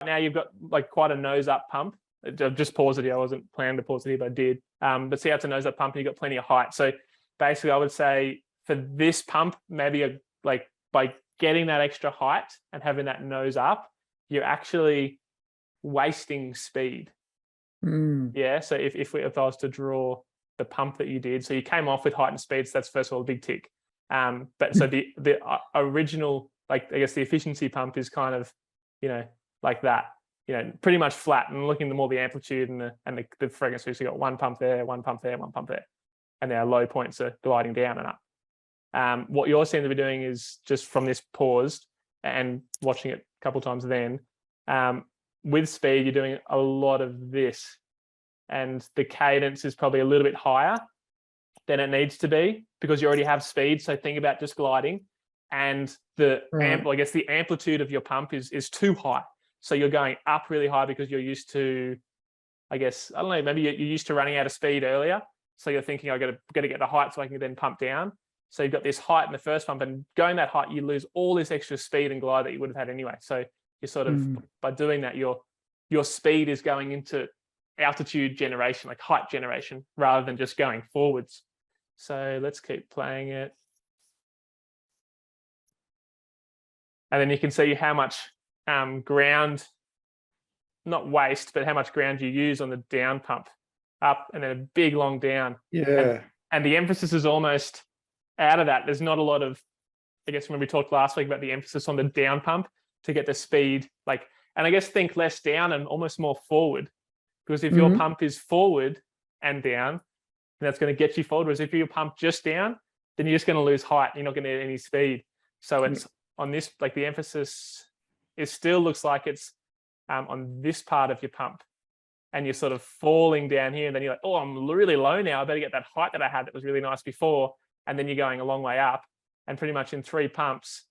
now you've got like quite a nose up pump. I've just paused it here. I wasn't planning to pause it here, but I did. But see how it's a nose up pump and you've got plenty of height. So basically I would say for this pump, maybe like by getting that extra height and having that nose up, you're actually wasting speed. Yeah. So if I was to draw the pump that you did, so you came off with height and speed, so that's first of all a big tick. But so the original, like I guess the efficiency pump is kind of, like that, pretty much flat, and looking at more the amplitude and the frequency. So you got one pump there, one pump there, one pump there, and our low points are gliding down and up. What you're seem to be doing is just from this paused and watching it a couple of times then, with speed, you're doing a lot of this, and the cadence is probably a little bit higher than it needs to be because you already have speed. So think about just gliding, and the I guess the amplitude of your pump is too high. So you're going up really high because you're used to, I guess, I don't know, maybe you're used to running out of speed earlier. So you're thinking, I got to get the height so I can then pump down. So you've got this height in the first pump, and going that height, you lose all this extra speed and glide that you would have had anyway. So you're sort of, by doing that, your speed is going into altitude generation, like height generation, rather than just going forwards. So let's keep playing it. And then you can see how much ground, not waste, but how much ground you use on the down pump, up and then a big long down. Yeah. And the emphasis is almost out of that. There's not a lot of, I guess when we talked last week about the emphasis on the down pump to get the speed, like, and I guess think less down and almost more forward, because if your pump is forward and down, that's going to get you forward. Whereas if you pump just down, then you're just going to lose height. You're not going to get any speed. So it's on this, like the emphasis, it still looks like it's on this part of your pump, and you're sort of falling down here, and then you're like, oh, I'm really low now. I better get that height that I had that was really nice before. And then you're going a long way up, and pretty much in 3 pumps,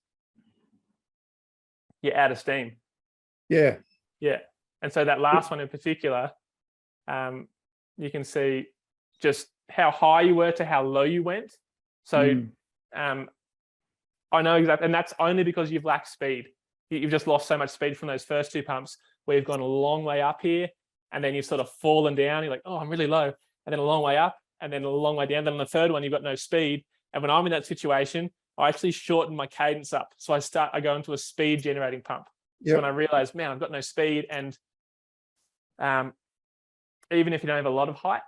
you're out of steam. Yeah. Yeah. And so that last one in particular, you can see just how high you were to how low you went. So I know exactly, and that's only because you've lacked speed. You've just lost so much speed from those first 2 pumps where you've gone a long way up here, and then you've sort of fallen down. You're like, oh, I'm really low. And then a long way up, and then a long way down. Then on the third one, you've got no speed. And when I'm in that situation, I actually shorten my cadence up. So I go into a speed generating pump. So when I realize, man, I've got no speed, and even if you don't have a lot of height,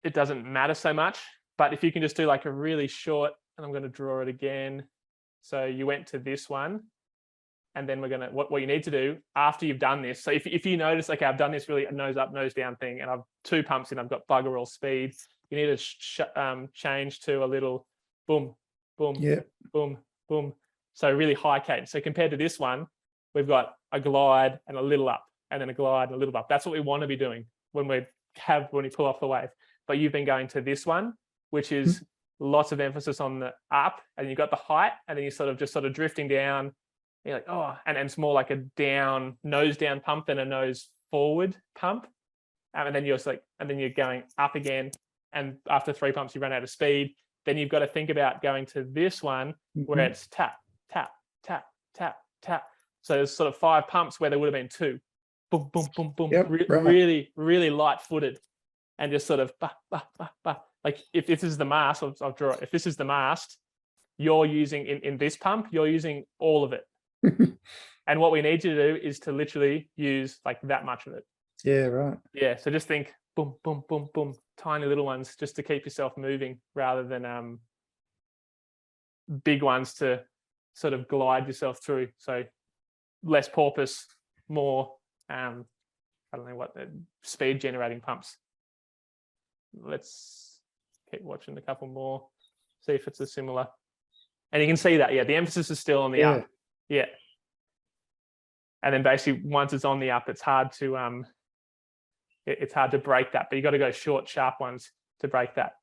it doesn't matter so much. But if you can just do like a really short, and I'm going to draw it again. So you went to this one, and then we're going to, what you need to do after you've done this. So if you notice, okay, I've done this really nose up, nose down thing, and I've 2 pumps in, I've got bugger all speed. You need to change to a little boom, boom, boom, boom. So really high cadence. So compared to this one, we've got a glide and a little up, and then a glide and a little up. That's what we want to be doing when we pull off the wave. But you've been going to this one, which is lots of emphasis on the up, and you've got the height, and then you're sort of drifting down. You're like, oh, and it's more like a down, nose down pump than a nose forward pump. And then you're going up again. And after 3 pumps, you run out of speed. Then you've got to think about going to this one where it's tap, tap, tap, tap, tap. So there's sort of 5 pumps where there would have been 2. Boom, boom, boom, boom. Really, really light footed, and just sort of like if this is the mast, I'll draw it. If this is the mast, you're using in this pump, you're using all of it. And what we need you to do is to literally use like that much of it. Yeah, right. Yeah. So just think boom, boom, boom, boom, tiny little ones just to keep yourself moving, rather than big ones to sort of glide yourself through. So less porpoise, more I don't know what, speed generating pumps. Let's keep watching a couple more, see if it's a similar. And you can see that, the emphasis is still on the up. Yeah. And then basically once it's on the up, it's hard to break that, but you got to go short, sharp ones to break that.